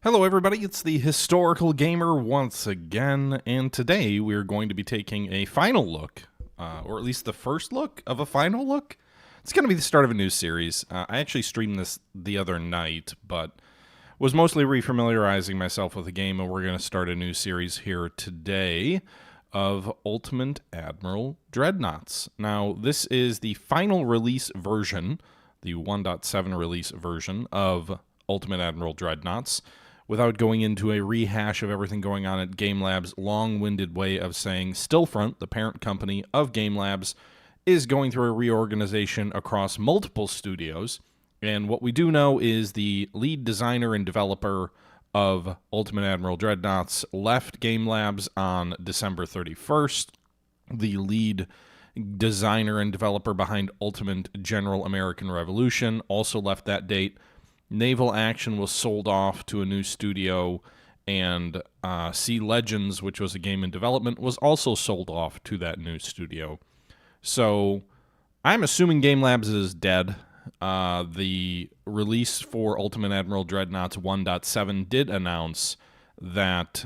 Hello everybody, it's the Historical Gamer once again, and today we're going to be taking a final look, or at least the first look of a final look. It's going to be the start of a new series. I actually streamed this the other night, but was mostly refamiliarizing myself with the game, and we're going to start a new series here today of Ultimate Admiral Dreadnoughts. Now, this is the final release version, the 1.7 release version of Ultimate Admiral Dreadnoughts, without going into a rehash of everything going on at Game Lab's long-winded way of saying Stillfront, the parent company of Game Labs, is going through a reorganization across multiple studios. And what we do know is the lead designer and developer of Ultimate Admiral Dreadnoughts left Game Labs on December 31st. The lead designer and developer behind Ultimate General American Revolution also left that date. Naval Action was sold off to a new studio, and Sea Legends, which was a game in development, was also sold off to that new studio. So I'm assuming Game Labs is dead. The release for Ultimate Admiral Dreadnoughts 1.7 did announce that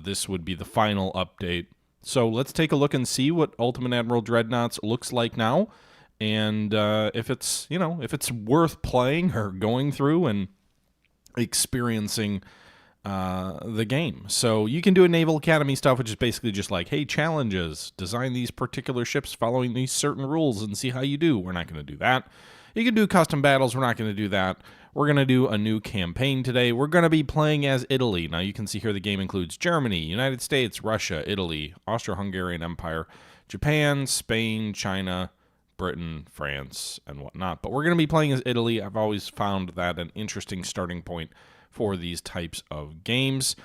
this would be the final update. So let's take a look and see what Ultimate Admiral Dreadnoughts looks like now. And if it's worth playing or going through and experiencing the game. So you can do a Naval Academy stuff, which is basically just like, hey, challenges, design these particular ships following these certain rules and see how you do. We're not going to do that. You can do custom battles. We're not going to do that. We're going to do a new campaign today. We're going to be playing as Italy. Now you can see here the game includes Germany, United States, Russia, Italy, Austro-Hungarian Empire, Japan, Spain, China, Britain, France, and whatnot. But we're going to be playing as Italy. I've always found that an interesting starting point for these types of games.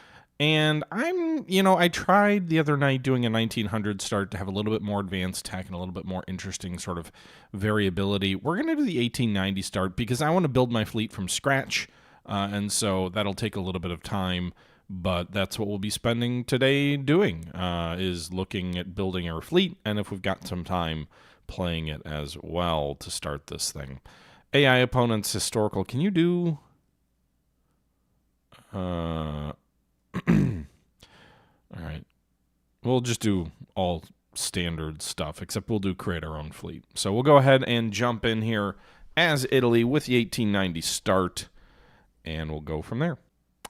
And I tried the other night doing a 1900 start to have a little bit more advanced tech and a little bit more interesting sort of variability. We're going to do the 1890 start because I want to build my fleet from scratch. And so that'll take a little bit of time. But that's what we'll be spending today doing, is looking at building our fleet. And if we've got some time, playing it as well to start this thing. AI opponents, historical. Can you do... all right. We'll just do all standard stuff, except we'll do create our own fleet. So we'll go ahead and jump in here as Italy with the 1890 start, and we'll go from there.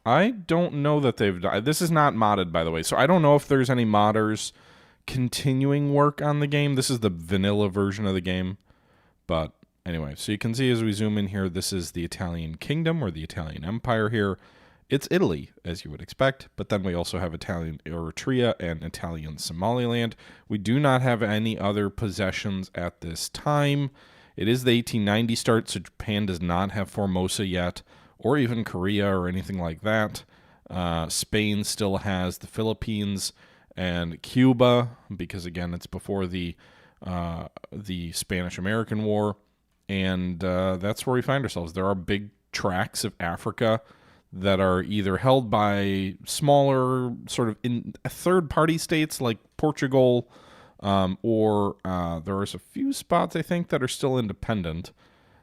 I don't know that they've done... This is not modded, by the way, so I don't know if there's any modders continuing work on the game. This is the vanilla version of the game. But anyway, so you can see as we zoom in here, this is the Italian kingdom or the Italian empire here. It's Italy, as you would expect, but then we also have Italian Eritrea and Italian Somaliland. We do not have any other possessions at this time. It is the 1890 start, so Japan does not have Formosa yet, or even Korea or anything like that. Spain still has the Philippines and Cuba, because again, it's before the Spanish-American War, and that's where we find ourselves. There are big tracts of Africa that are either held by smaller sort of third-party states like Portugal, or there are a few spots, I think, that are still independent.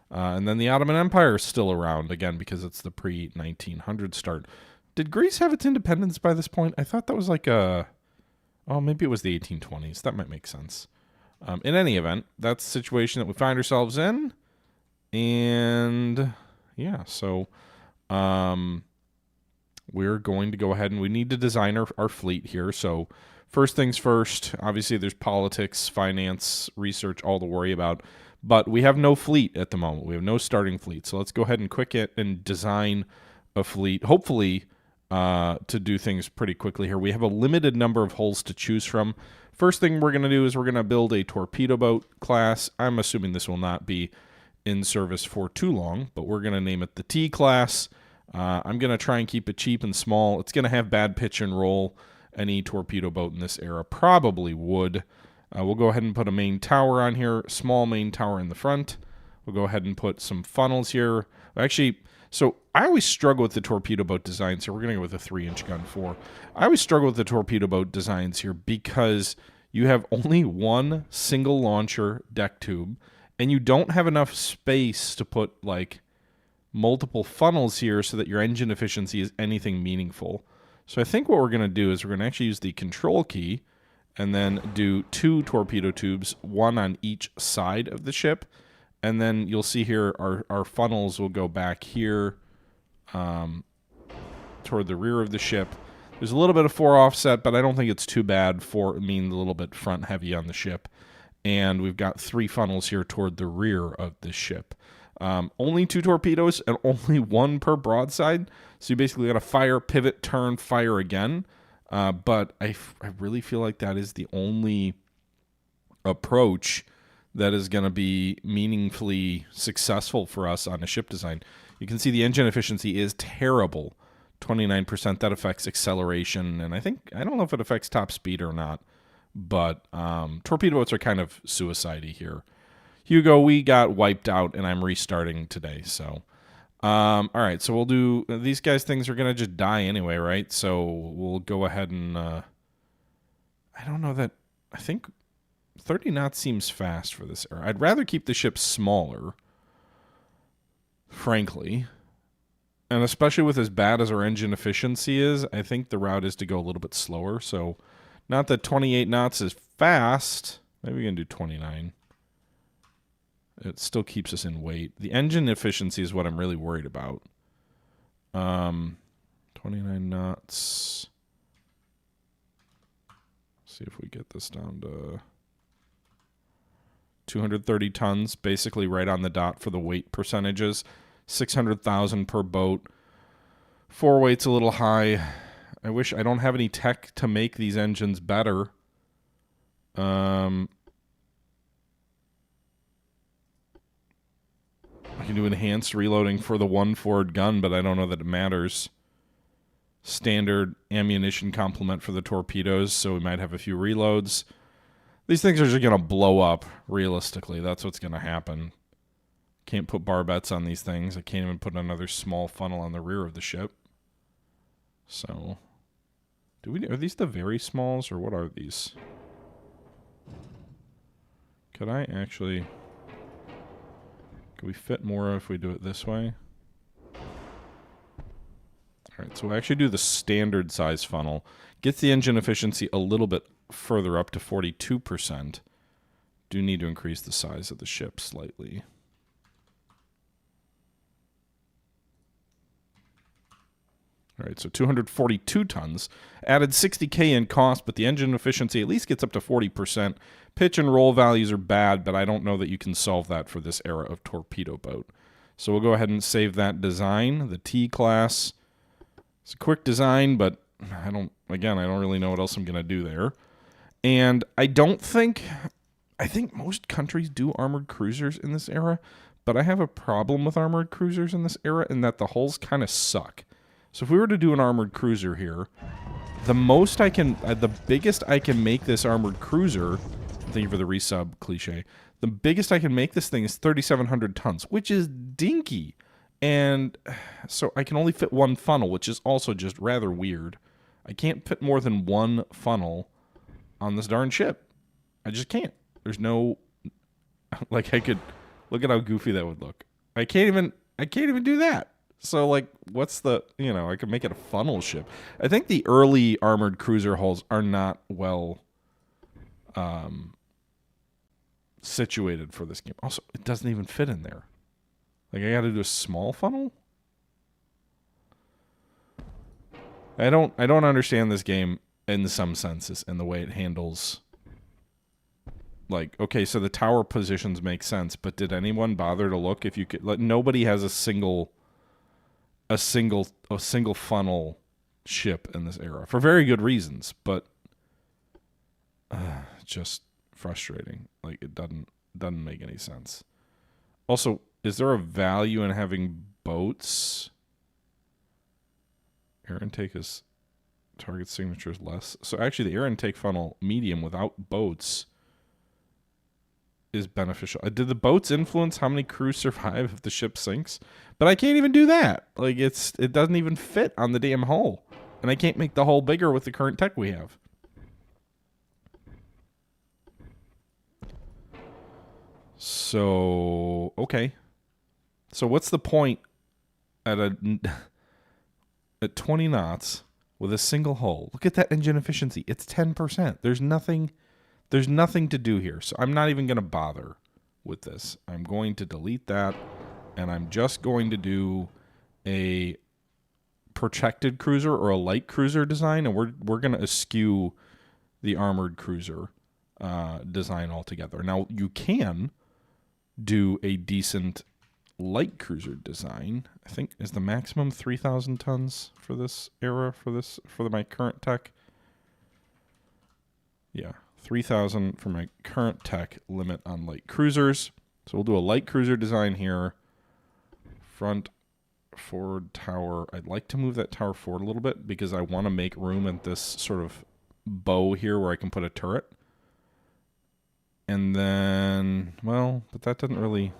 And then the Ottoman Empire is still around, again, because it's the pre-1900 start. Did Greece have its independence by this point? I thought that was like a... Oh, maybe it was the 1820s. That might make sense. In any event, that's the situation that we find ourselves in. And yeah, so we're going to go ahead and we need to design our fleet here. So first things first, obviously there's politics, finance, research, all to worry about. But we have no fleet at the moment. We have no starting fleet. So let's go ahead and quick it and design a fleet. Hopefully... to do things pretty quickly here. We have a limited number of hulls to choose from. First thing we're going to do is we're going to build a torpedo boat class. I'm assuming this will not be in service for too long, but we're going to name it the T class. I'm going to try and keep it cheap and small. It's going to have bad pitch and roll. Any torpedo boat in this era probably would. We'll go ahead and put a main tower on here, small main tower in the front. We'll go ahead and put some funnels here. Actually... So I always struggle with the torpedo boat design, so we're going to go with a 3-inch gun 4. I always struggle with the torpedo boat designs here because you have only one single launcher deck tube, and you don't have enough space to put, like, multiple funnels here so that your engine efficiency is anything meaningful. So I think what we're going to do is we're going to actually use the control key and then do 2 torpedo tubes, 1 on each side of the ship. And then you'll see here our funnels will go back here toward the rear of the ship. There's a little bit of fore offset, but I don't think it's too bad for being a little bit front heavy on the ship. And we've got 3 funnels here toward the rear of the ship. Only 2 torpedoes and only 1 per broadside. So you basically got to fire, pivot, turn, fire again. But I really feel like that is the only approach that is going to be meaningfully successful for us on a ship design. You can see the engine efficiency is terrible. 29%. That affects acceleration. And I don't know if it affects top speed or not. But torpedo boats are kind of suicide-y here. Hugo, we got wiped out, and I'm restarting today. So, all right. So we'll do these guys. Things are gonna just die anyway, right? So we'll go ahead and I don't know that. I think 30 knots seems fast for this era. I'd rather keep the ship smaller, frankly, and especially with as bad as our engine efficiency is, I think the route is to go a little bit slower. So, not that 28 knots is fast. Maybe we can do 29. It still keeps us in weight. The engine efficiency is what I'm really worried about. 29 knots. See if we get this down to 230 tons, basically right on the dot for the weight percentages. 600,000 per boat. 4 weight's a little high. I wish I don't have any tech to make these engines better. I can do enhanced reloading for the 1 forward gun, but I don't know that it matters. Standard ammunition complement for the torpedoes, so we might have a few reloads. These things are just going to blow up, realistically. That's what's going to happen. Can't put barbettes on these things. I can't even put another small funnel on the rear of the ship. So, are these the very smalls, or what are these? Could I actually... Could we fit more if we do it this way? Alright, so we'll actually do the standard size funnel. Gets the engine efficiency a little bit further up to 42%. Do need to increase the size of the ship slightly. Alright, so 242 tons. Added 60K in cost, but the engine efficiency at least gets up to 40%. Pitch and roll values are bad, but I don't know that you can solve that for this era of torpedo boat. So we'll go ahead and save that design, the T-class. It's a quick design, but I don't really know what else I'm going to do there. And I think most countries do armored cruisers in this era, but I have a problem with armored cruisers in this era in that the hulls kind of suck. So if we were to do an armored cruiser here, the biggest I can make this armored cruiser, thank you for the resub cliche, the biggest I can make this thing is 3,700 tons, which is dinky. And so I can only fit 1 funnel, which is also just rather weird. I can't fit more than 1 funnel on this darn ship. I just can't. There's no, like, I could, look at how goofy that would look. I can't even do that. So, like, what's the, I could make it a funnel ship. I think the early armored cruiser hulls are not well situated for this game. Also, it doesn't even fit in there. Like, I got to do a small funnel? I don't understand this game in some senses and the way it handles. Like, okay, so the tower positions make sense, but did anyone bother to look if you could? Like, nobody has a single funnel ship in this era for very good reasons, but just frustrating. Like, it doesn't make any sense. Also, is there a value in having boats? Air intake is target signature is less. So actually, the air intake funnel medium without boats is beneficial. Did the boats influence how many crews survive if the ship sinks? But I can't even do that. Like, it doesn't even fit on the damn hull. And I can't make the hull bigger with the current tech we have. So, okay. So what's the point at at 20 knots with a single hull. Look at that engine efficiency. It's 10%. There's nothing to do here. So I'm not even going to bother with this. I'm going to delete that, and I'm just going to do a protected cruiser or a light cruiser design, and we're going to eschew the armored cruiser design altogether. Now, you can do a decent light cruiser design. I think is the maximum 3,000 tons for this era, for my current tech. Yeah, 3,000 for my current tech limit on light cruisers. So we'll do a light cruiser design here. Front forward tower. I'd like to move that tower forward a little bit because I want to make room at this sort of bow here where I can put a turret. And then, well, but that doesn't really...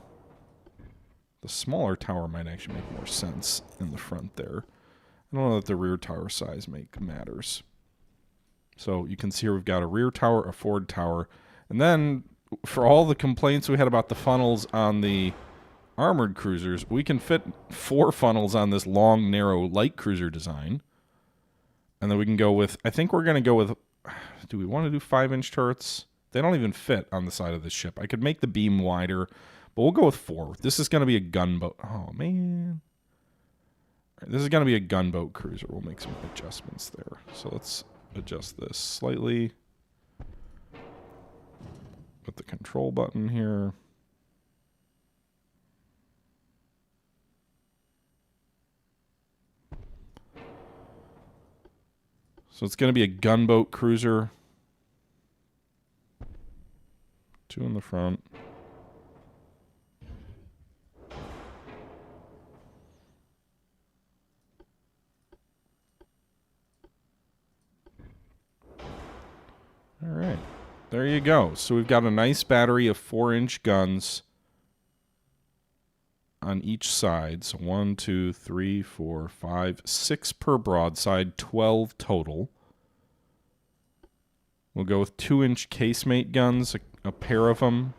The smaller tower might actually make more sense in the front there. I don't know that the rear tower size matters. So you can see here we've got a rear tower, a forward tower. And then, for all the complaints we had about the funnels on the armored cruisers, we can fit 4 funnels on this long, narrow light cruiser design. And then we can go with, I think we're going to go with, do we want to do 5-inch turrets? They don't even fit on the side of the ship. I could make the beam wider, but we'll go with 4. This is going to be a gunboat. Oh, man. All right, this is going to be a gunboat cruiser. We'll make some adjustments there. So let's adjust this slightly with the control button here. So it's going to be a gunboat cruiser. 2 in the front. All right. There you go. So we've got a nice battery of 4-inch guns on each side. So 1, 2, 3, 4, 5, 6 per broadside, 12 total. We'll go with 2-inch casemate guns, a pair of them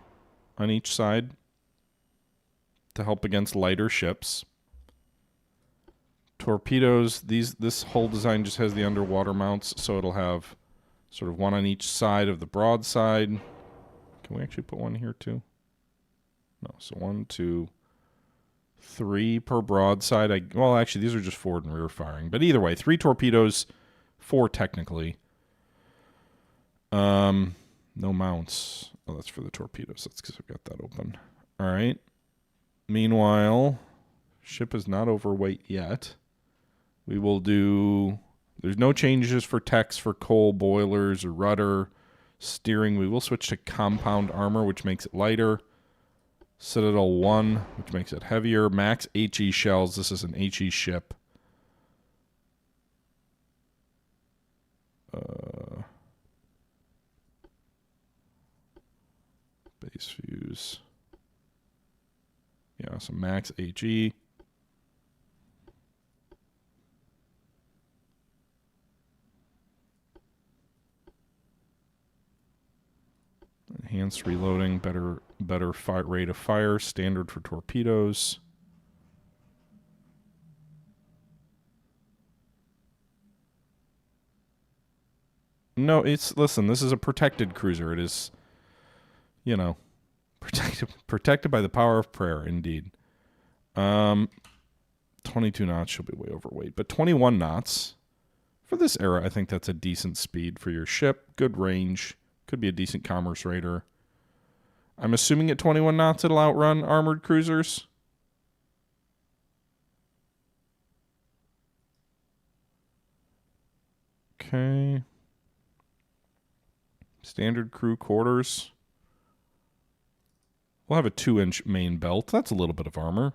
on each side to help against lighter ships. Torpedoes, this whole design just has the underwater mounts, so it'll have sort of 1 on each side of the broadside. Can we actually put 1 here too? No, so 1, 2, 3 per broadside. Well, actually, these are just forward and rear firing. But either way, 3 torpedoes, 4 technically. No mounts. Oh, that's for the torpedoes. That's because I've got that open. All right. Meanwhile, ship is not overweight yet. We will do... There's no changes for techs for coal, boilers, or rudder. Steering, we will switch to compound armor, which makes it lighter. Citadel 1, which makes it heavier. Max HE shells. This is an HE ship. Base fuse. Yeah, so max HE. Enhanced reloading, better rate of fire, standard for torpedoes. No, listen, this is a protected cruiser. It is, you know, protected by the power of prayer, indeed. 22 knots, she'll be way overweight. But 21 knots, for this era, I think that's a decent speed for your ship. Good range. Could be a decent commerce raider. I'm assuming at 21 knots it'll outrun armored cruisers. Okay. Standard crew quarters. We'll have a 2-inch main belt. That's a little bit of armor.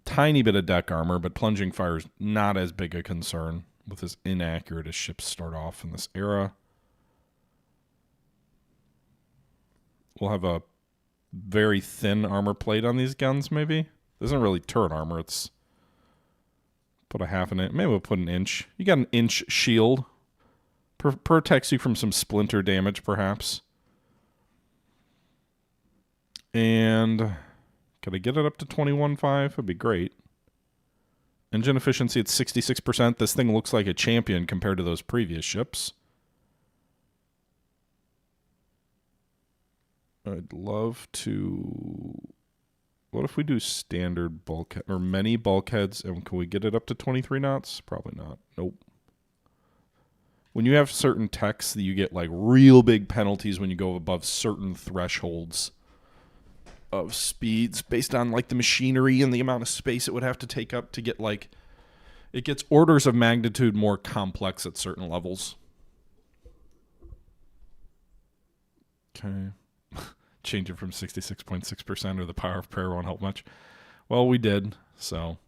Tiny bit of deck armor, but plunging fire is not as big a concern with as inaccurate as ships start off in this era. We'll have a very thin armor plate on these guns, maybe. This isn't really turret armor. It's put a half an inch. Maybe we'll put an inch. You got an inch shield. Protects you from some splinter damage, perhaps. And could I get it up to 21.5? That'd be great. Engine efficiency at 66%. This thing looks like a champion compared to those previous ships. I'd love to... What if we do standard bulkhead or many bulkheads, and can we get it up to 23 knots? Probably not. Nope. When you have certain techs, you get like real big penalties when you go above certain thresholds of speeds based on like the machinery and the amount of space it would have to take up to get like... It gets orders of magnitude more complex at certain levels. Okay. Change it from 66.6% or the power of prayer won't help much. Well, we did, so.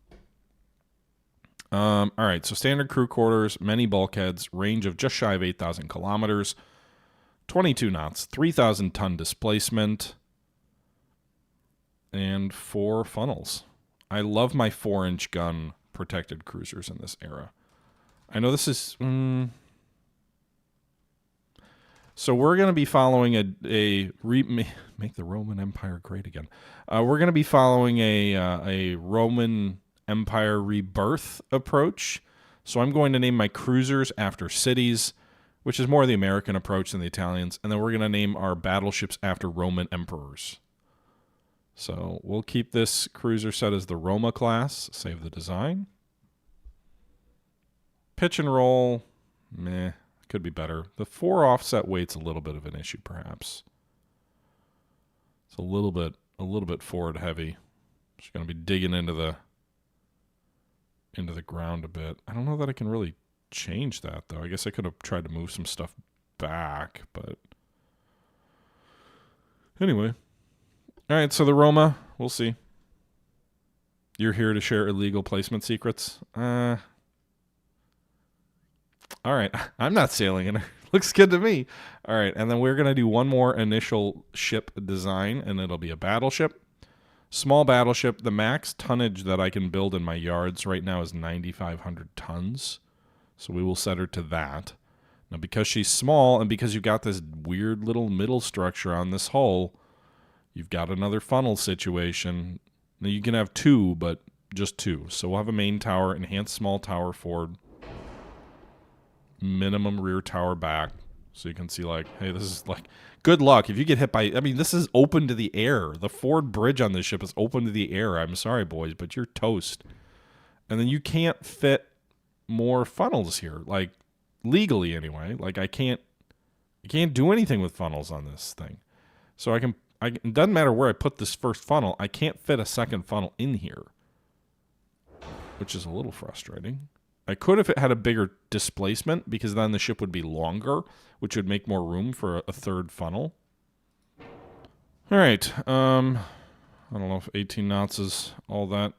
All right, so standard crew quarters, many bulkheads, range of just shy of 8,000 kilometers, 22 knots, 3,000 ton displacement, and 4 funnels. I love my 4-inch gun protected cruisers in this era. I know this is... So we're going to be following make the Roman Empire great again. We're going to be following a Roman Empire rebirth approach. So I'm going to name my cruisers after cities, which is more the American approach than the Italians. And then we're going to name our battleships after Roman emperors. So we'll keep this cruiser set as the Roma class. Save the design. Pitch and roll. Meh. Could be better. The 4 offset weight's a little bit of an issue, perhaps. It's a little bit forward heavy. Just going to be digging into the ground a bit. I don't know that I can really change that, though. I guess I could have tried to move some stuff back, but anyway. All right, so the Roma, we'll see. You're here to share illegal placement secrets? All right, I'm not sailing in her. Looks good to me. All right, and then we're going to do one more initial ship design, and it'll be a battleship. Small battleship. The max tonnage that I can build in my yards right now is 9,500 tons. So we will set her to that. Now, because she's small and because you've got this weird little middle structure on this hull, you've got another funnel situation. Now, you can have 2, but just 2. So we'll have a main tower, enhanced small tower forward, minimum rear tower back, so you can see like, hey, this is like, good luck if you get hit by, I mean, this is open to the air. The forward bridge on this ship is open to the air. I'm sorry, boys, but you're toast. And then you can't fit more funnels here, like legally anyway. Like I can't do anything with funnels on this thing. So it doesn't matter where I put this first funnel, I can't fit a second funnel in here, which is a little frustrating. I could if it had a bigger displacement, because then the ship would be longer, which would make more room for a third funnel. All right. I don't know if 18 knots is all that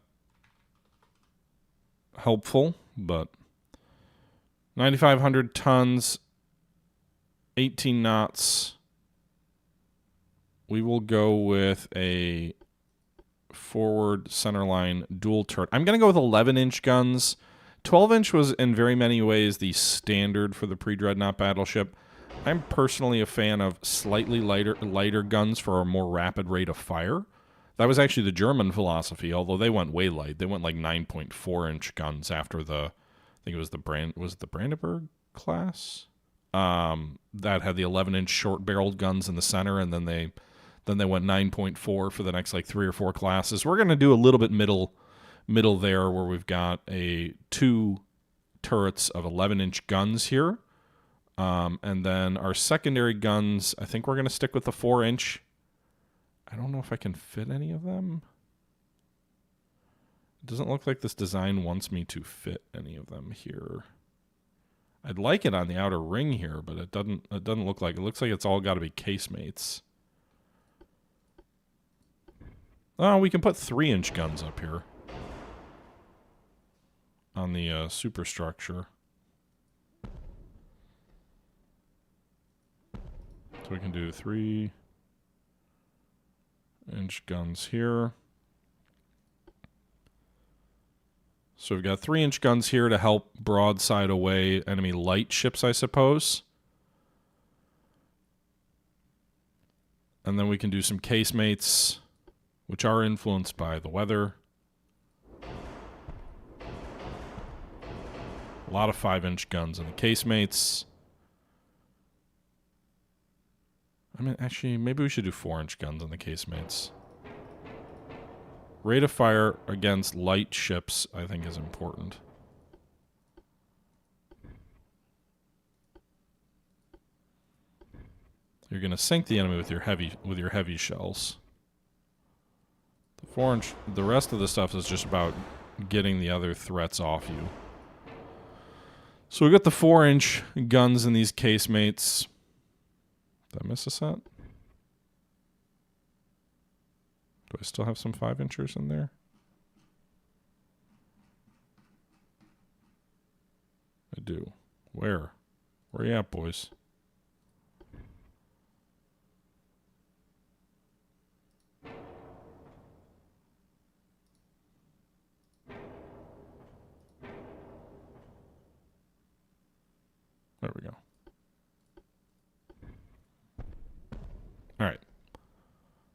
helpful, but 9,500 tons, 18 knots. We will go with a forward centerline dual turret. I'm going to go with 11-inch guns. 12-inch was in very many ways the standard for the pre-Dreadnought battleship. I'm personally a fan of slightly lighter guns for a more rapid rate of fire. That was actually the German philosophy, although they went way light. They went like 9.4-inch guns after the, I think it was the Brandenburg class? That had the 11-inch short-barreled guns in the center, and then they went 9.4 for the next like 3 or 4 classes. We're going to do a little bit middle there, where we've got 2 turrets of 11-inch guns here. And then our secondary guns, I think we're going to stick with the 4-inch. I don't know if I can fit any of them. It doesn't look like this design wants me to fit any of them here. I'd like it on the outer ring here, but it doesn't look like it. It looks like it's all got to be casemates. Oh, we can put 3-inch guns up here on the superstructure. So we can do 3-inch guns here. So we've got 3-inch guns here to help broadside away enemy light ships, I suppose. And then we can do some casemates, which are influenced by the weather. A lot of 5-inch guns in the casemates. I mean, actually, maybe we should do 4-inch guns in the casemates. Rate of fire against light ships, I think, is important. You're going to sink the enemy with your heavy shells. The 4-inch, the rest of the stuff is just about getting the other threats off you. So we got the 4-inch guns in these casemates. Did I miss a set? Do I still have some 5-inchers in there? I do. Where? Where you at, boys? There we go. All right.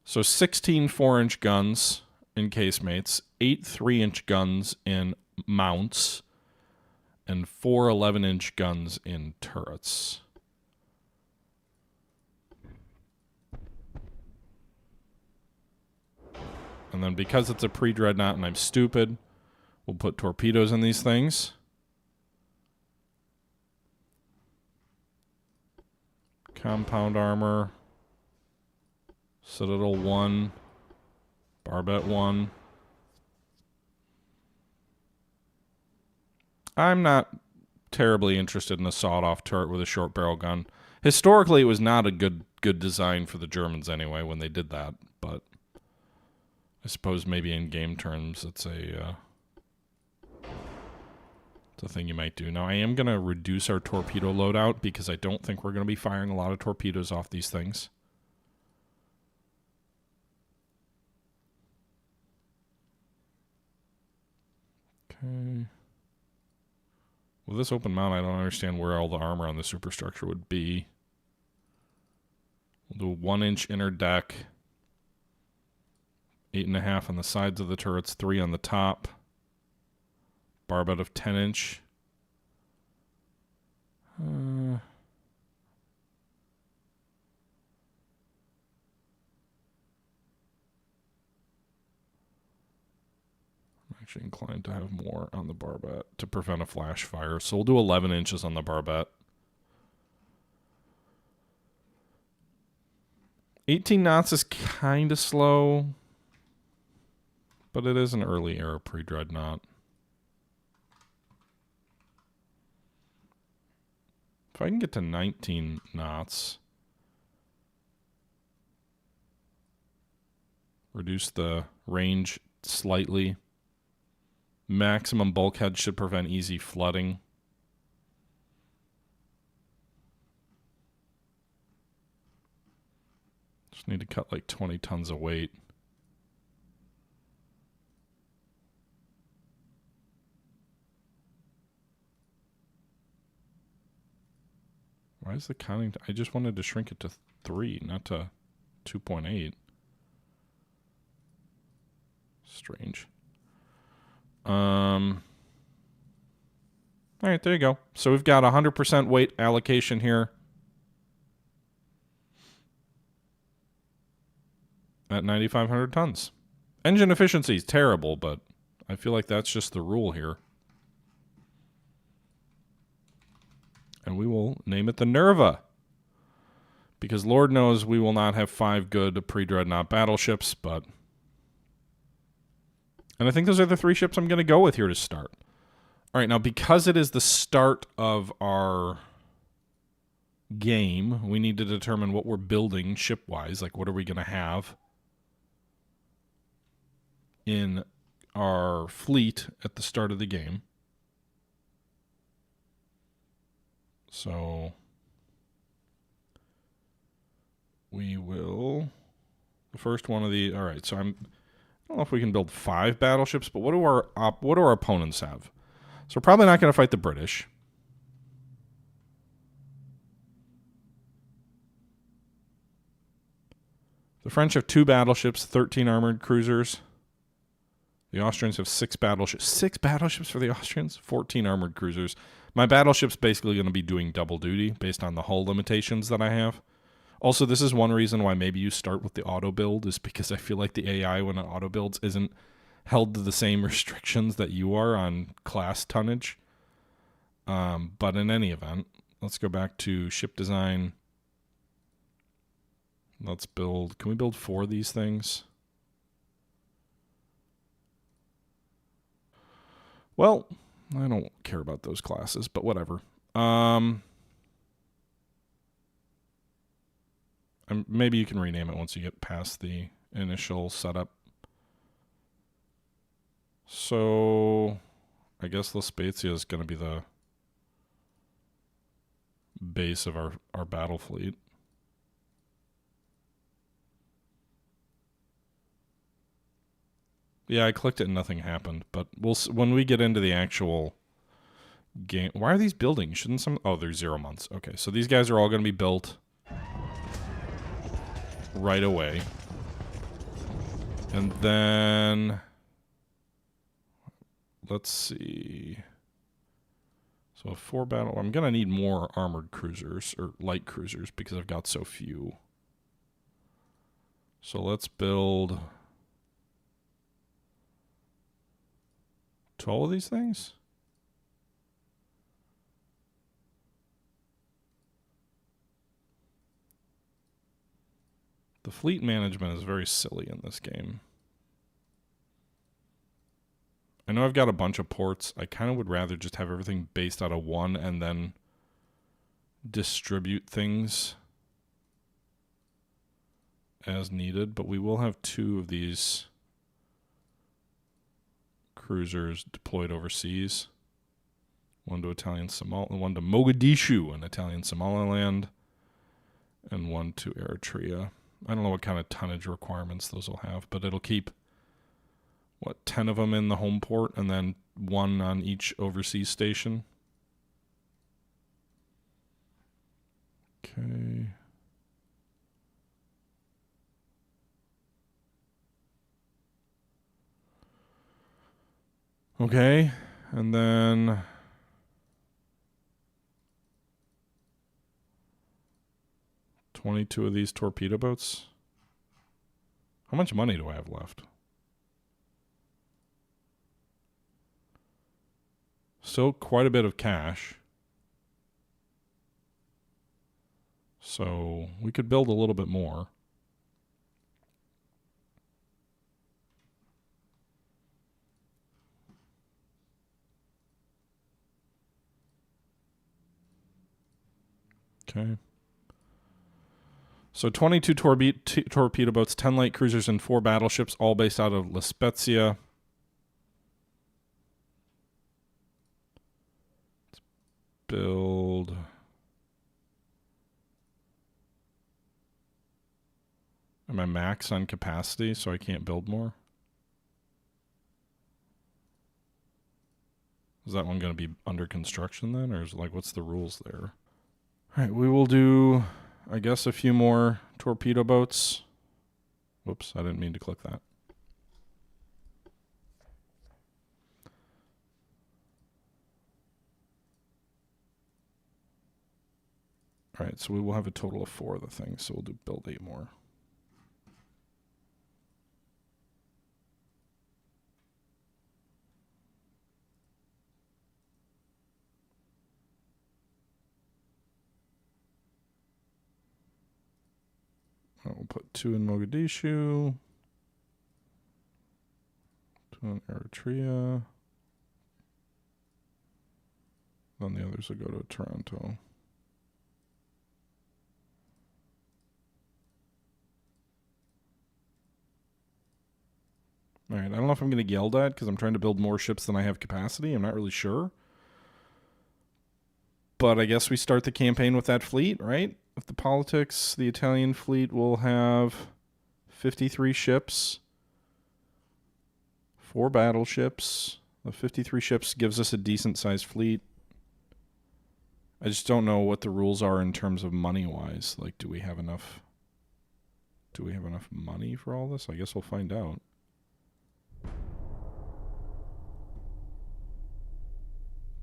So 16 4-inch guns in casemates, 8 3-inch guns in mounts, and 4 11-inch guns in turrets. And then because it's a pre-dreadnought and I'm stupid, we'll put torpedoes in these things. Compound armor. Citadel 1. Barbette 1. I'm not terribly interested in a sawed-off turret with a short barrel gun. Historically, it was not a good design for the Germans anyway when they did that, but I suppose maybe in game terms it's a thing you might do. Now, I am going to reduce our torpedo loadout because I don't think we're going to be firing a lot of torpedoes off these things. Okay. With this open mount, I don't understand where all the armor on the superstructure would be. We'll do a 1-inch inner deck. 8.5 on the sides of the turrets, 3 on the top. Barbette of 10-inch. I'm actually inclined to have more on the barbette to prevent a flash fire. So we'll do 11 inches on the barbette. 18 knots is kind of slow, but it is an early era pre-dreadnought. If I can get to 19 knots, reduce the range slightly. Maximum bulkhead should prevent easy flooding. Just need to cut like 20 tons of weight. Why is the counting? I just wanted to shrink it to 3, not to 2.8. Strange. All right, there you go. So we've got 100% weight allocation here at 9,500 tons. Engine efficiency is terrible, but I feel like that's just the rule here. And we will name it the Nerva, because Lord knows we will not have 5 good pre-dreadnought battleships, but... And I think those are the 3 ships I'm going to go with here to start. All right, now because it is the start of our game, we need to determine what we're building ship-wise. Like, what are we going to have in our fleet at the start of the game. So we will... The first one of the... All right, so I don't know if we can build 5 battleships, but what do our opponents have? So we're probably not going to fight the British. The French have 2 battleships, 13 armored cruisers. The Austrians have 6 battleships. 6 battleships for the Austrians? 14 armored cruisers. My battleship's basically going to be doing double duty based on the hull limitations that I have. Also, this is one reason why maybe you start with the auto build, is because I feel like the AI when it auto builds isn't held to the same restrictions that you are on class tonnage. But in any event, let's go back to ship design. Let's build. Can we build 4 of these things? Well, I don't care about those classes, but whatever. Maybe you can rename it once you get past the initial setup. So, I guess La Spezia is going to be the base of our battle fleet. Yeah, I clicked it and nothing happened, but when we get into the actual game. Why are these building? Shouldn't some... Oh, they're 0 months. Okay, so these guys are all going to be built right away. And then... Let's see... So 4 battle... I'm going to need more armored cruisers, or light cruisers, because I've got so few. So let's build... 12 of these things? The fleet management is very silly in this game. I know I've got a bunch of ports. I kind of would rather just have everything based out of one and then distribute things as needed, but we will have 2 of these cruisers deployed overseas. 1 to one to Mogadishu in Italian Somaliland, and 1 to Eritrea. I don't know what kind of tonnage requirements those will have, but it'll keep, 10 of them in the home port, and then 1 on each overseas station. Okay. Okay, and then... $22 of these torpedo boats. How much money do I have left? Still quite a bit of cash. So we could build a little bit more. Okay. So 22 torpedo boats, 10 light cruisers, and 4 battleships, all based out of La Spezia. Let's build... Am I max on capacity, so I can't build more? Is that one going to be under construction then, or is it like, what's the rules there? All right, we will do... I guess a few more torpedo boats. Whoops, I didn't mean to click that. All right, so we will have a total of 4 of the things, so we'll build 8 more. We'll put 2 in Mogadishu, 2 in Eritrea, then the others will go to Toronto. All right, I don't know if I'm going to get yelled at because I'm trying to build more ships than I have capacity. I'm not really sure. But I guess we start the campaign with that fleet, right? With the politics, the Italian fleet will have 53 ships, 4 battleships. The 53 ships gives us a decent-sized fleet. I just don't know what the rules are in terms of money-wise. Like, do we have enough money for all this? I guess we'll find out.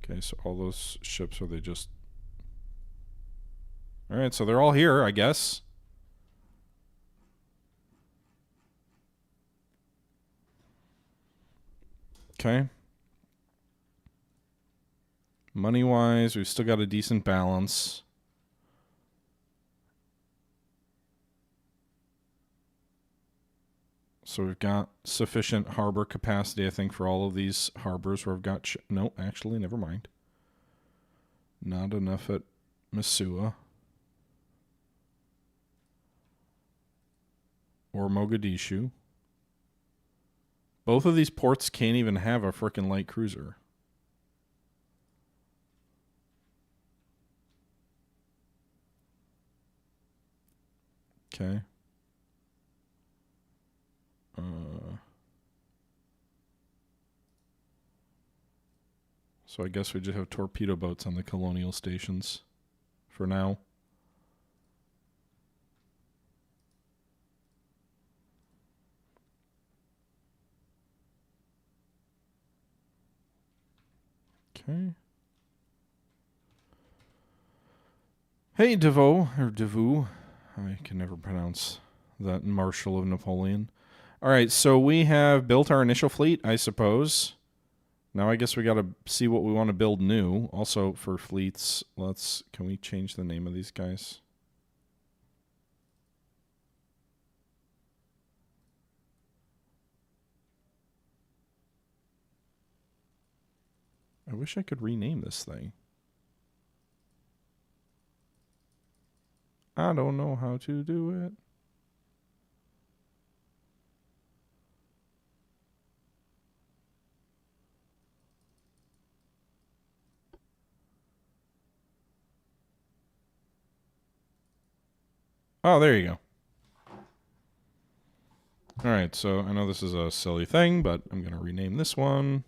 Okay, so all those ships, are they just... All right, so they're all here, I guess. Okay. Money-wise, we've still got a decent balance. So we've got sufficient harbor capacity, I think, for all of these harbors where we've got... no, actually, never mind. Not enough at Missoula. Or Mogadishu. Both of these ports can't even have a frickin' light cruiser. Okay. So I guess we just have torpedo boats on the colonial stations for now. Okay. Hey, Devoe, or Devoux. I can never pronounce that Marshal of Napoleon. All right, so we have built our initial fleet, I suppose. Now I guess we got to see what we want to build new. Also for fleets, can we change the name of these guys? I wish I could rename this thing. I don't know how to do it. Oh, there you go. All right, so I know this is a silly thing, but I'm going to rename this one.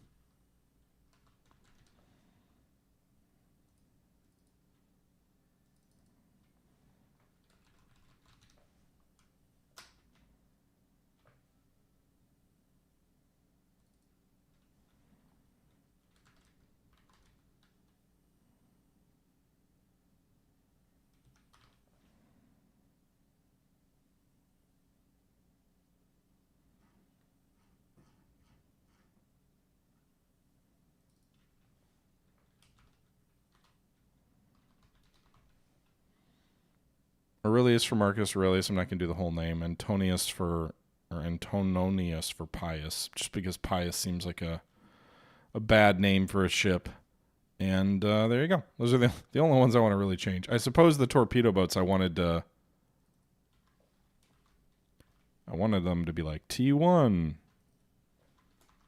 Aurelius for Marcus Aurelius. I'm not going to do the whole name. Antonius for Pius, just because Pius seems like a bad name for a ship. And there you go. Those are the only ones I want to really change. I suppose the torpedo boats I wanted them to be like T1,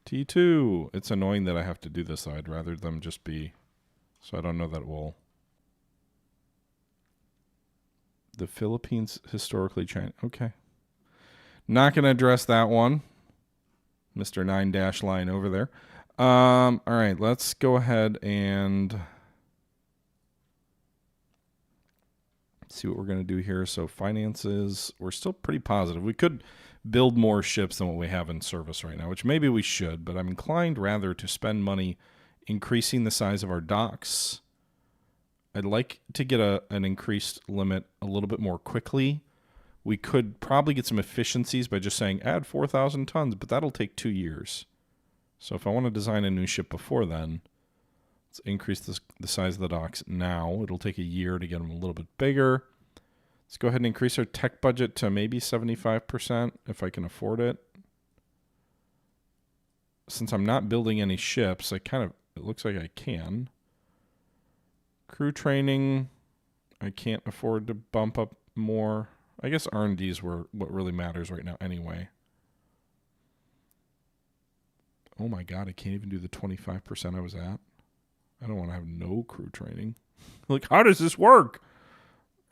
T2. It's annoying that I have to do this, so I'd rather them just be... So I don't know that it will... The Philippines historically China. Okay. Not going to address that one. Mr. 9- line over there. All right, let's go ahead and see what we're going to do here. So finances, we're still pretty positive. We could build more ships than what we have in service right now, which maybe we should, but I'm inclined rather to spend money increasing the size of our docks. I'd like to get an increased limit a little bit more quickly. We could probably get some efficiencies by just saying add 4,000 tons, but that'll take 2 years. So if I want to design a new ship before then, let's increase the size of the docks now. It'll take a year to get them a little bit bigger. Let's go ahead and increase our tech budget to maybe 75% if I can afford it. Since I'm not building any ships, it looks like I can. Crew training, I can't afford to bump up more. I guess R&D is what really matters right now anyway. Oh my god, I can't even do the 25% I was at. I don't want to have no crew training. Like, how does this work?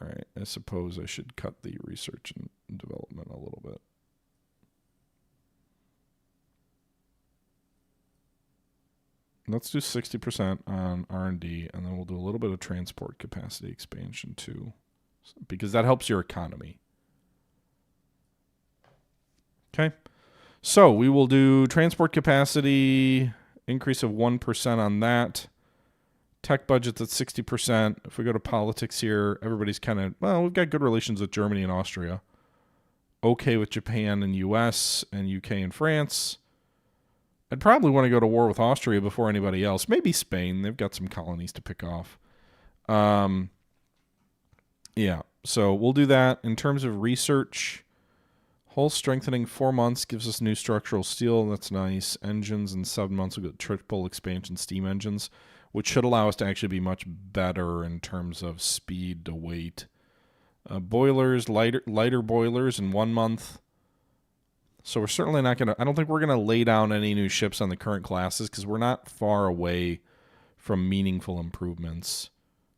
All right, I suppose I should cut the research and development a little bit. Let's do 60% on R&D, and then we'll do a little bit of transport capacity expansion too, because that helps your economy. Okay, so we will do transport capacity increase of 1% on that. Tech budget's at 60%. If we go to politics here, everybody's kind of, well, we've got good relations with Germany and Austria. Okay with Japan and US and UK and France. I'd probably want to go to war with Austria before anybody else. Maybe Spain. They've got some colonies to pick off. Yeah, so we'll do that. In terms of research, hull strengthening 4 months gives us new structural steel. That's nice. Engines in 7 months. We'll get triple expansion steam engines, which should allow us to actually be much better in terms of speed to weight. Boilers, lighter boilers in 1 month. So we're certainly not going to, I don't think we're going to lay down any new ships on the current classes because we're not far away from meaningful improvements.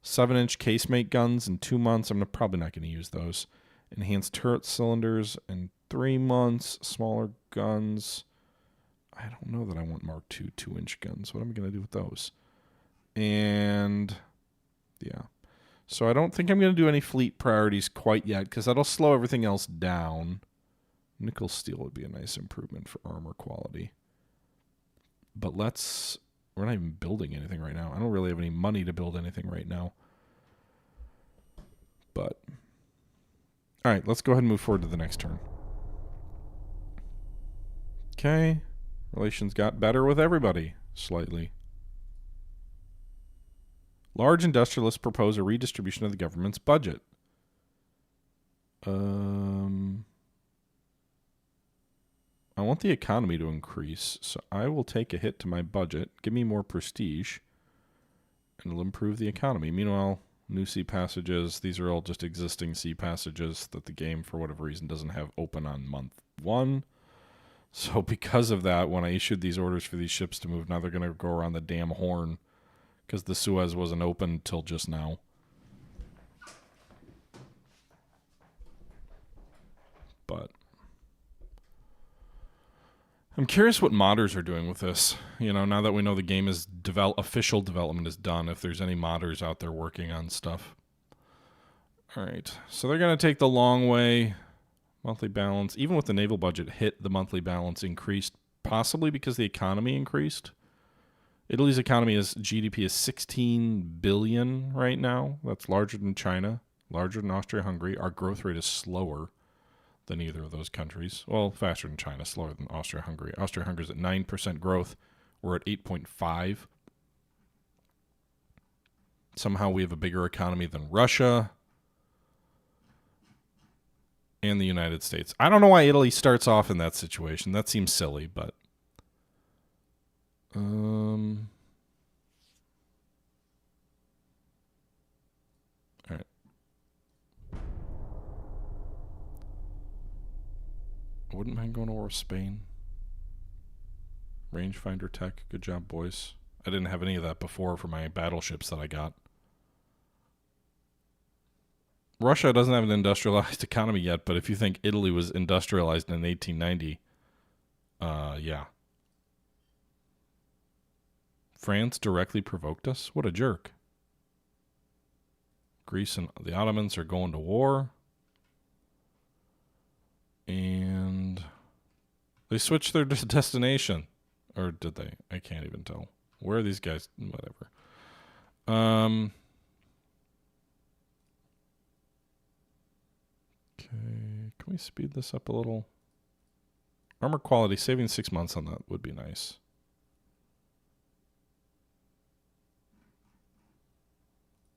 7-inch casemate guns in 2 months. I'm probably not going to use those. Enhanced turret cylinders in 3 months. Smaller guns. I don't know that I want Mark II 2-inch guns. What am I going to do with those? And yeah. So I don't think I'm going to do any fleet priorities quite yet because that'll slow everything else down. Nickel steel would be a nice improvement for armor quality. But we're not even building anything right now. I don't really have any money to build anything right now. But, all right, let's go ahead and move forward to the next turn. Okay. Relations got better with everybody, slightly. Large industrialists propose a redistribution of the government's budget. I want the economy to increase, so I will take a hit to my budget. Give me more prestige, and it'll improve the economy. Meanwhile, new sea passages. These are all just existing sea passages that the game, for whatever reason, doesn't have open on month 1. So because of that, when I issued these orders for these ships to move, now they're going to go around the damn horn because the Suez wasn't open till just now. But I'm curious what modders are doing with this. You know, now that we know the game is official development is done, if there's any modders out there working on stuff. All right, so they're going to take the long way. Monthly balance, even with the naval budget hit, the monthly balance increased, possibly because the economy increased. Italy's economy GDP is 16 billion right now. That's larger than China, larger than Austria-Hungary. Our growth rate is slower than either of those countries. Well, faster than China, slower than Austria-Hungary. Austria-Hungary's at 9% growth. We're at 8.5. Somehow we have a bigger economy than Russia and the United States. I don't know why Italy starts off in that situation. That seems silly, but all right. I wouldn't mind going to war with Spain. Rangefinder tech. Good job, boys. I didn't have any of that before for my battleships that I got. Russia doesn't have an industrialized economy yet, but if you think Italy was industrialized in 1890, yeah. France directly provoked us? What a jerk. Greece and the Ottomans are going to war. And they switched their destination. Or did they? I can't even tell. Where are these guys? Whatever. Okay. Can we speed this up a little? Armor quality, saving 6 months on that would be nice.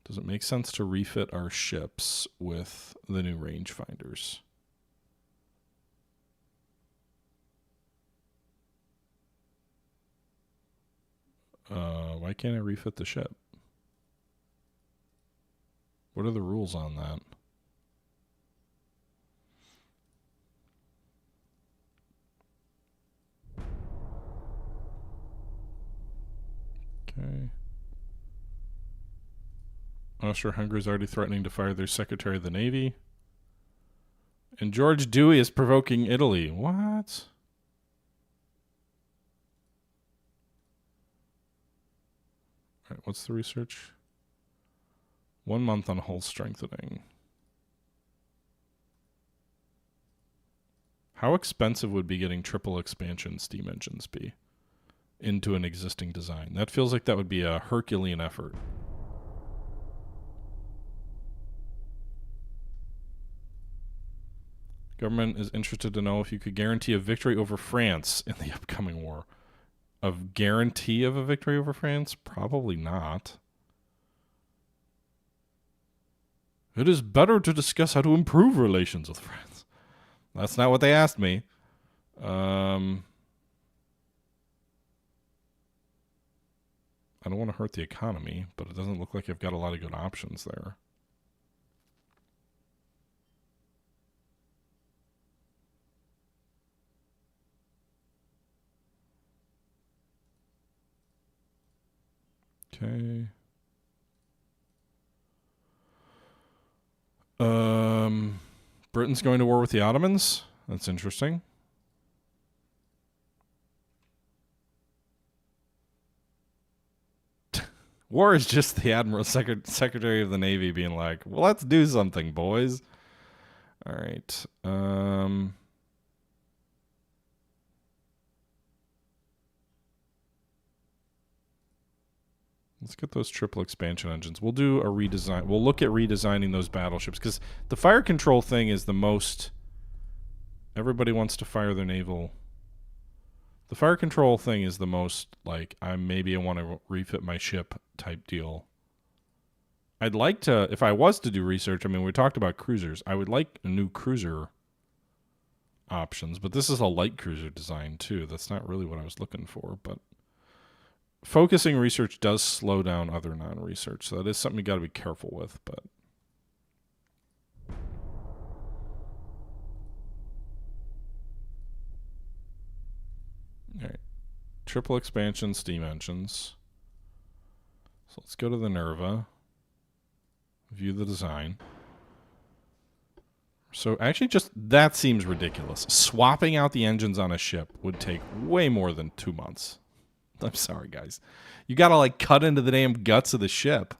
Does it make sense to refit our ships with the new rangefinders? Why can't I refit the ship? What are the rules on that? Okay. Austria-Hungary is already threatening to fire their Secretary of the Navy. And George Dewey is provoking Italy. What? All right, what's the research? 1 month on hull strengthening. How expensive would be getting triple expansion steam engines be into an existing design? That feels like that would be a Herculean effort. Government is interested to know if you could guarantee a victory over France in the upcoming war. A guarantee of a victory over France? Probably not. It is better to discuss how to improve relations with France. That's not what they asked me. I don't want to hurt the economy, but it doesn't look like I've got a lot of good options there. Okay. Britain's going to war with the Ottomans. That's interesting. War is just the Admiral, Secretary of the Navy being like, well, let's do something, boys. All right. Let's get those triple expansion engines. We'll do a redesign. We'll look at redesigning those battleships because the fire control thing is the most... Everybody wants to fire their naval... The fire control thing is the most, like, maybe I want to refit my ship type deal. I'd like to, if I was to do research, I mean, we talked about cruisers. I would like a new cruiser options, but this is a light cruiser design too. That's not really what I was looking for, but focusing research does slow down other non-research, so that is something you got to be careful with, but... All right, triple expansion steam engines. So let's go to the Nerva. View the design. So actually just, that seems ridiculous. Swapping out the engines on a ship would take way more than 2 months. I'm sorry, guys. You gotta like cut into the damn guts of the ship.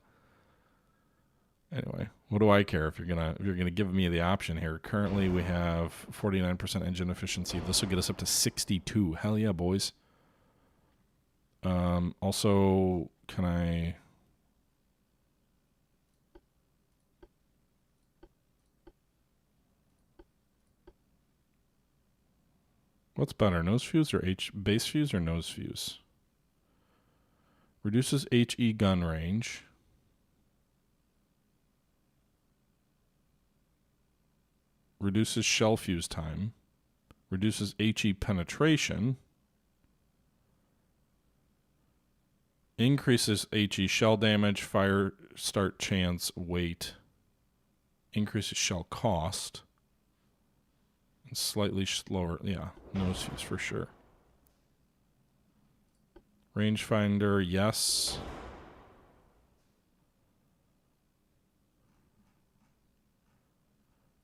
Anyway, what do I care if you're gonna give me the option here? Currently we have 49% engine efficiency. This will get us up to 62. Hell yeah, boys. Also, can I... What's better, nose fuse or base fuse or nose fuse? Reduces HE gun range. Reduces shell fuse time. Reduces HE penetration. Increases HE shell damage, fire start chance, weight. Increases shell cost. And slightly slower, yeah, nose fuse for sure. Rangefinder, yes.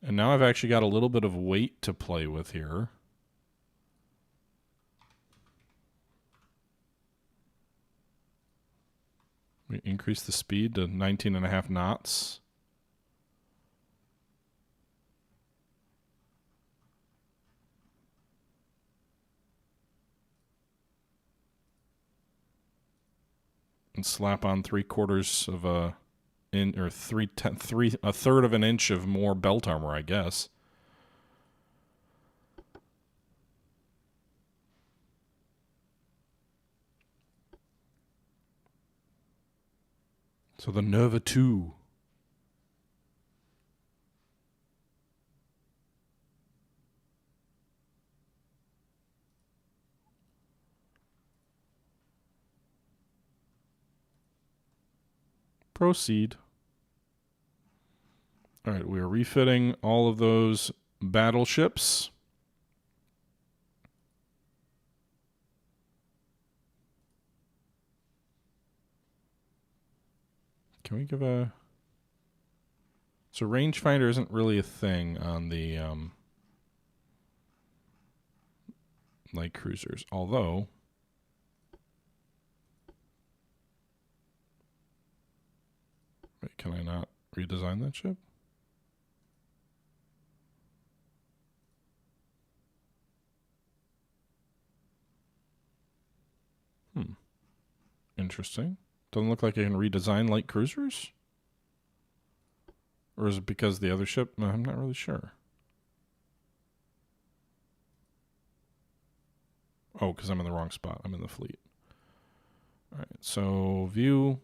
And now I've actually got a little bit of weight to play with here. We increase the speed to 19.5 knots. And slap on 3/4 of a a third of an inch of more belt armor, I guess. So the Nova 2. Proceed. All right, we are refitting all of those battleships. Can we give a... So rangefinder isn't really a thing on the light cruisers, although... Wait, can I not redesign that ship? Interesting. Doesn't look like I can redesign light cruisers? Or is it because the other ship? No, I'm not really sure. Oh, because I'm in the wrong spot. I'm in the fleet. All right, so view.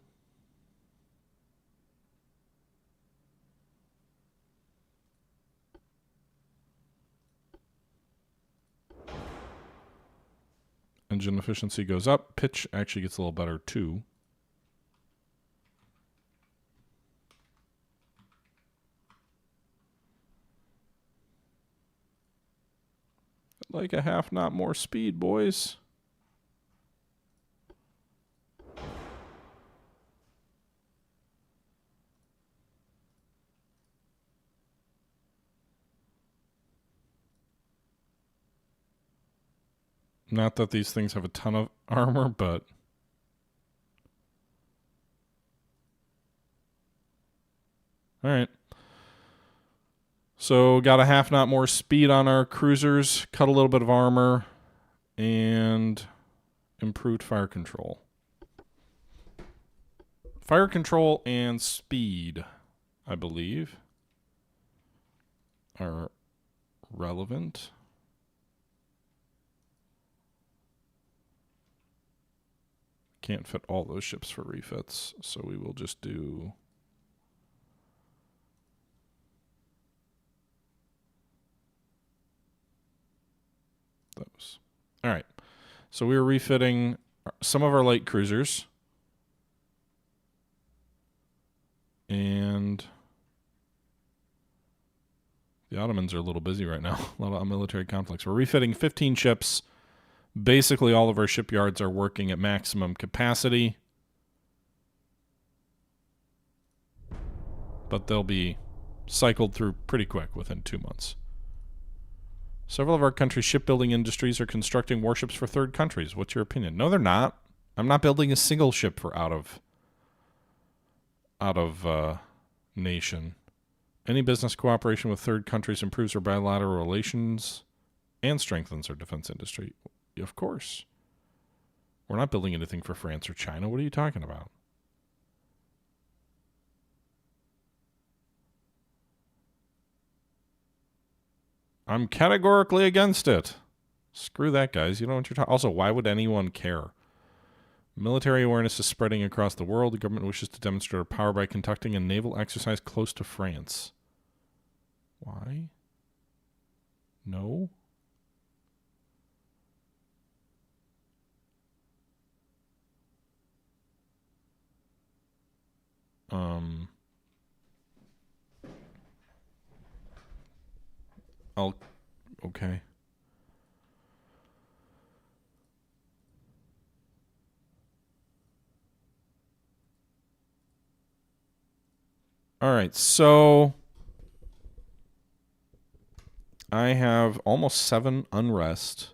Engine efficiency goes up. Pitch actually gets a little better too. Like a half knot more speed, boys. Not that these things have a ton of armor, but all right. So got a half knot more speed on our cruisers, cut a little bit of armor, and improved fire control. Fire control and speed, I believe, are relevant. Can't fit all those ships for refits, so we will just do those. All right. So we were refitting some of our light cruisers. And the Ottomans are a little busy right now. A lot of military conflicts. We're refitting 15 ships. Basically, all of our shipyards are working at maximum capacity. But they'll be cycled through pretty quick within 2 months. Several of our country's shipbuilding industries are constructing warships for third countries. What's your opinion? No, they're not. I'm not building a single ship for out of nation. Any business cooperation with third countries improves our bilateral relations and strengthens our defense industry. Of course. We're not building anything for France or China. What are you talking about? I'm categorically against it. Screw that, guys. You know what you're talking. Also, why would anyone care? Military awareness is spreading across the world. The government wishes to demonstrate our power by conducting a naval exercise close to France. Why? No? Okay. All right, so I have almost 7 unrest.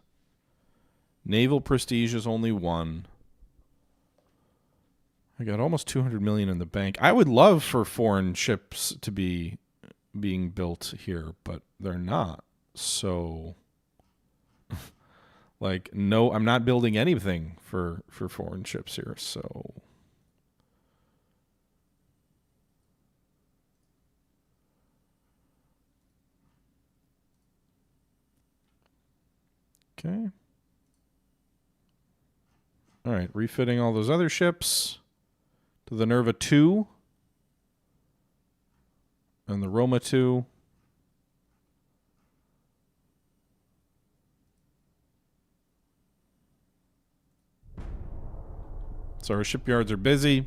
Naval prestige is only 1. I got almost 200 million in the bank. I would love for foreign ships to be being built here, but they're not. So, like, no, I'm not building anything for foreign ships here, so... Okay. All right, refitting all those other ships to the Nerva 2 and the Roma 2. So our shipyards are busy.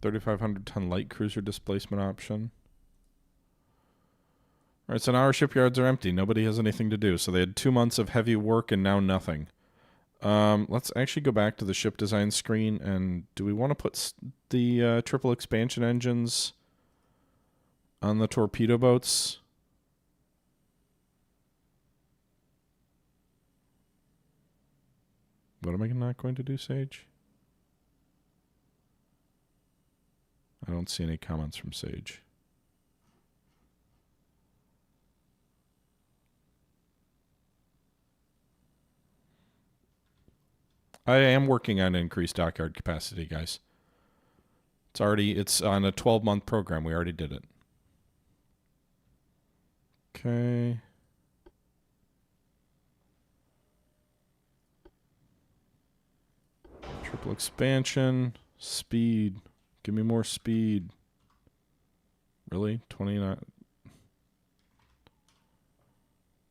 $3,500-ton light cruiser displacement option. All right, so now our shipyards are empty. Nobody has anything to do. So they had 2 months of heavy work and now nothing. Let's actually go back to the ship design screen. And do we want to put the triple expansion engines on the torpedo boats? What am I not going to do, Sage? I don't see any comments from Sage. I am working on increased dockyard capacity, guys. It's on a 12-month program. We already did it. Okay. Triple expansion. Speed. Give me more speed. Really? 29.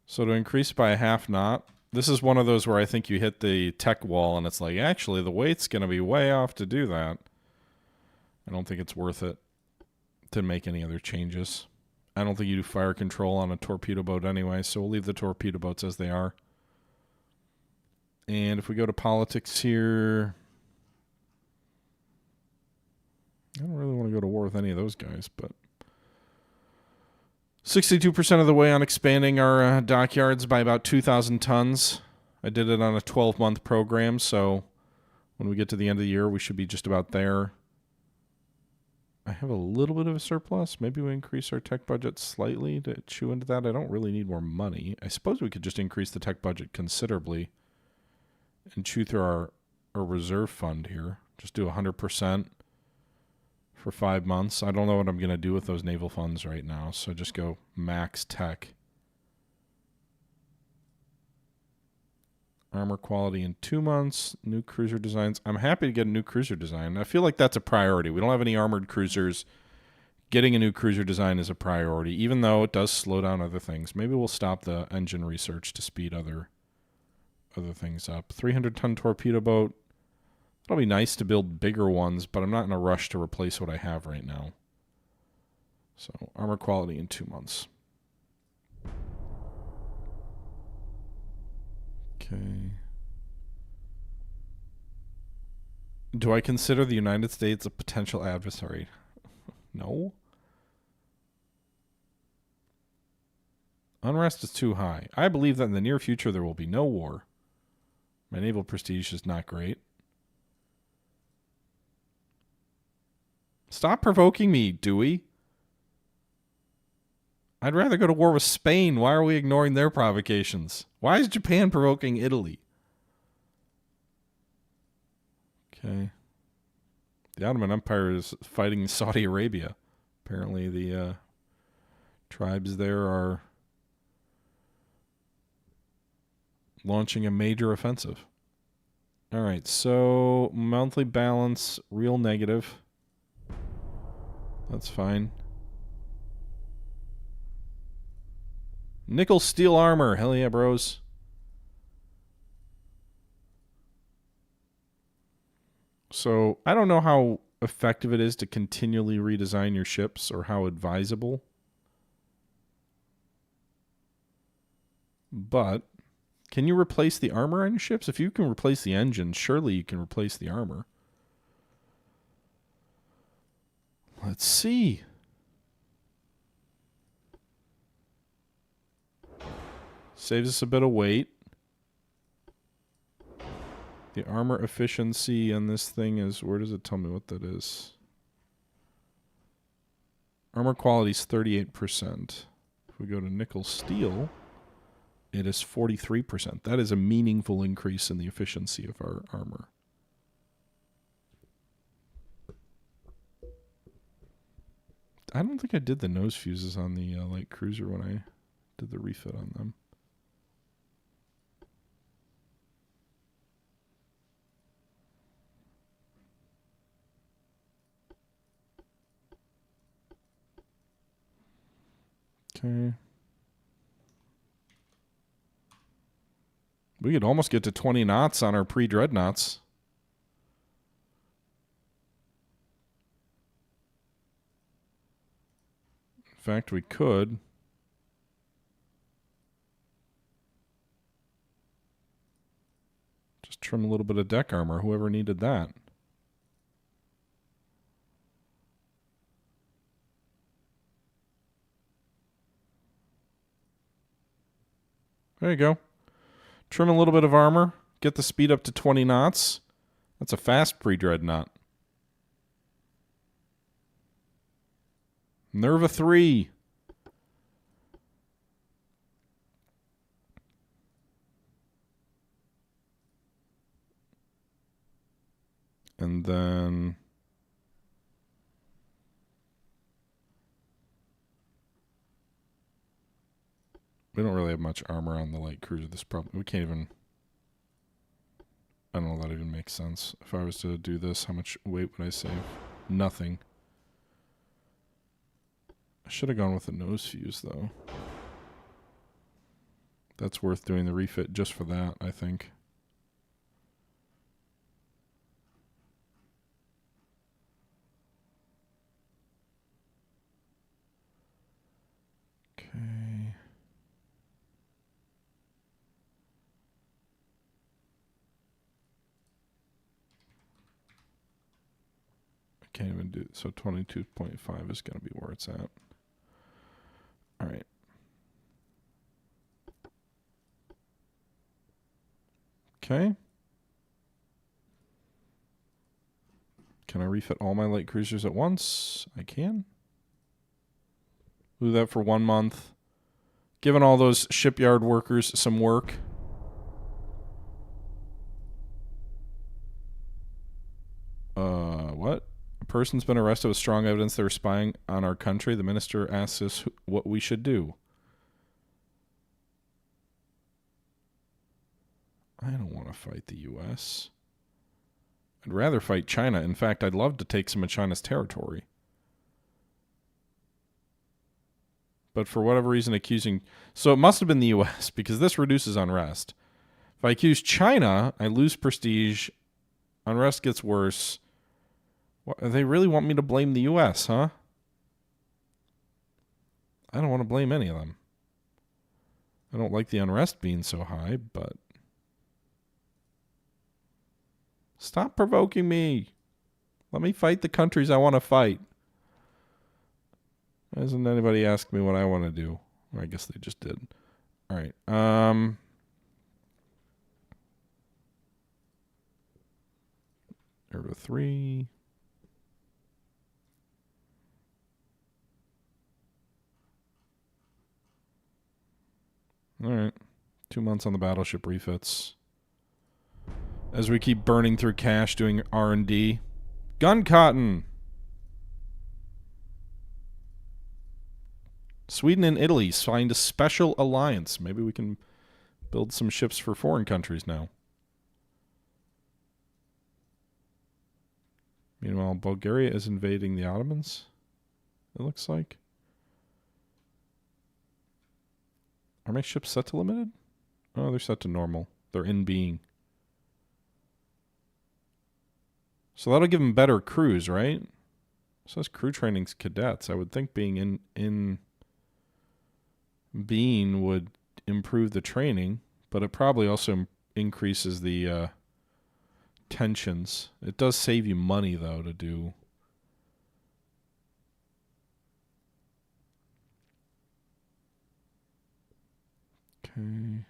So to increase by a half knot, this is one of those where I think you hit the tech wall and it's like, actually, the weight's going to be way off to do that. I don't think it's worth it to make any other changes. I don't think you do fire control on a torpedo boat anyway, so we'll leave the torpedo boats as they are. And if we go to politics here, I don't really want to go to war with any of those guys, but 62% of the way on expanding our dockyards by about 2,000 tons. I did it on a 12-month program, so when we get to the end of the year, we should be just about there. I have a little bit of a surplus. Maybe we increase our tech budget slightly to chew into that. I don't really need more money. I suppose we could just increase the tech budget considerably and chew through our reserve fund here. Just do 100% for 5 months. I don't know what I'm going to do with those naval funds right now, so just go max tech. Armor quality in 2 months. New cruiser designs. I'm happy to get a new cruiser design. I feel like that's a priority. We don't have any armored cruisers. Getting a new cruiser design is a priority, even though it does slow down other things. Maybe we'll stop the engine research to speed other things up. 300-ton torpedo boat. It'll be nice to build bigger ones, but I'm not in a rush to replace what I have right now. So, armor quality in 2 months. Okay. Do I consider the United States a potential adversary? No. Unrest is too high. I believe that in the near future there will be no war. My naval prestige is not great. Stop provoking me, Dewey. I'd rather go to war with Spain. Why are we ignoring their provocations? Why is Japan provoking Italy? Okay. The Ottoman Empire is fighting Saudi Arabia. Apparently the tribes there are launching a major offensive. All right, so monthly balance, real negative. That's fine. Nickel steel armor. Hell yeah, bros. So I don't know how effective it is to continually redesign your ships or how advisable. But can you replace the armor on your ships? If you can replace the engines, surely you can replace the armor. Let's see. Saves us a bit of weight. The armor efficiency on this thing is, where does it tell me what that is? Armor quality is 38%. If we go to nickel steel, it is 43%. That is a meaningful increase in the efficiency of our armor. I don't think I did the nose fuses on the light cruiser when I did the refit on them. Okay. We could almost get to 20 knots on our pre-dreadnoughts. In fact, we could. Just trim a little bit of deck armor, whoever needed that. There you go. Trim a little bit of armor. Get the speed up to 20 knots. That's a fast pre-dreadnought. Nerva 3. And then We don't really have much armor on the light cruiser. This problem, we can't even... I don't know if that even makes sense. If I was to do this, how much weight would I save? Nothing. I should have gone with the nose fuse, though. That's worth doing the refit just for that, I think. Okay. I can't even do... So 22.5 is going to be where it's at. All right. Okay. Can I refit all my light cruisers at once? I can. Do that for 1 month. Giving all those shipyard workers some work. What? A person's been arrested with strong evidence they were spying on our country. The minister asks us what we should do. I don't want to fight the U.S. I'd rather fight China. In fact, I'd love to take some of China's territory. But for whatever reason, accusing... So it must have been the U.S. because this reduces unrest. If I accuse China, I lose prestige. Unrest gets worse. What, they really want me to blame the U.S., huh? I don't want to blame any of them. I don't like the unrest being so high, but... Stop provoking me. Let me fight the countries I want to fight. Hasn't anybody asked me what I want to do? Or I guess they just did. All right. Over 3. All right. 2 months on the battleship refits. As we keep burning through cash doing R&D. Gun cotton. Sweden and Italy signed a special alliance. Maybe we can build some ships for foreign countries now. Meanwhile, Bulgaria is invading the Ottomans, it looks like. Are my ships set to limited? Oh, they're set to normal. They're in being. So that'll give them better crews, right? So that's crew training's cadets. I would think being in being would improve the training, but it probably also increases the tensions. It does save you money, though, to do. Okay.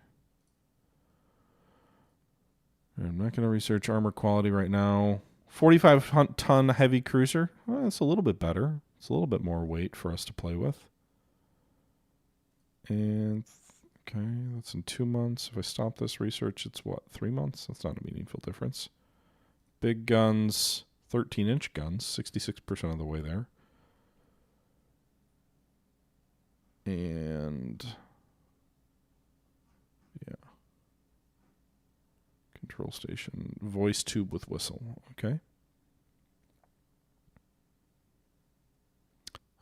I'm not going to research armor quality right now. 45-ton heavy cruiser. Well, that's a little bit better. It's a little bit more weight for us to play with. And, okay, that's in 2 months. If I stop this research, it's what, 3 months? That's not a meaningful difference. Big guns, 13-inch guns, 66% of the way there. And, yeah. Control station, voice tube with whistle, okay.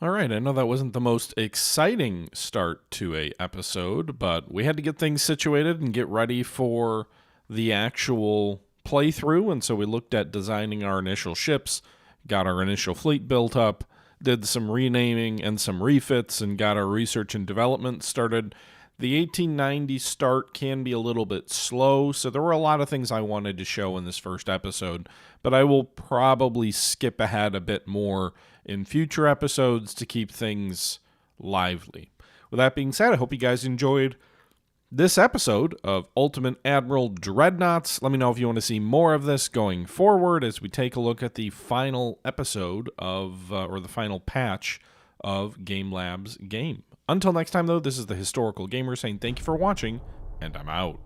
All right, I know that wasn't the most exciting start to a episode, but we had to get things situated and get ready for the actual playthrough, and so we looked at designing our initial ships, got our initial fleet built up, did some renaming and some refits, and got our research and development started. The 1890 start can be a little bit slow, so there were a lot of things I wanted to show in this first episode, but I will probably skip ahead a bit more in future episodes to keep things lively. With that being said, I hope you guys enjoyed this episode of Ultimate Admiral Dreadnoughts. Let me know if you want to see more of this going forward as we take a look at the final episode of, or the final patch of Game Lab's game. Until next time, though, this is the Historical Gamer saying thank you for watching, and I'm out.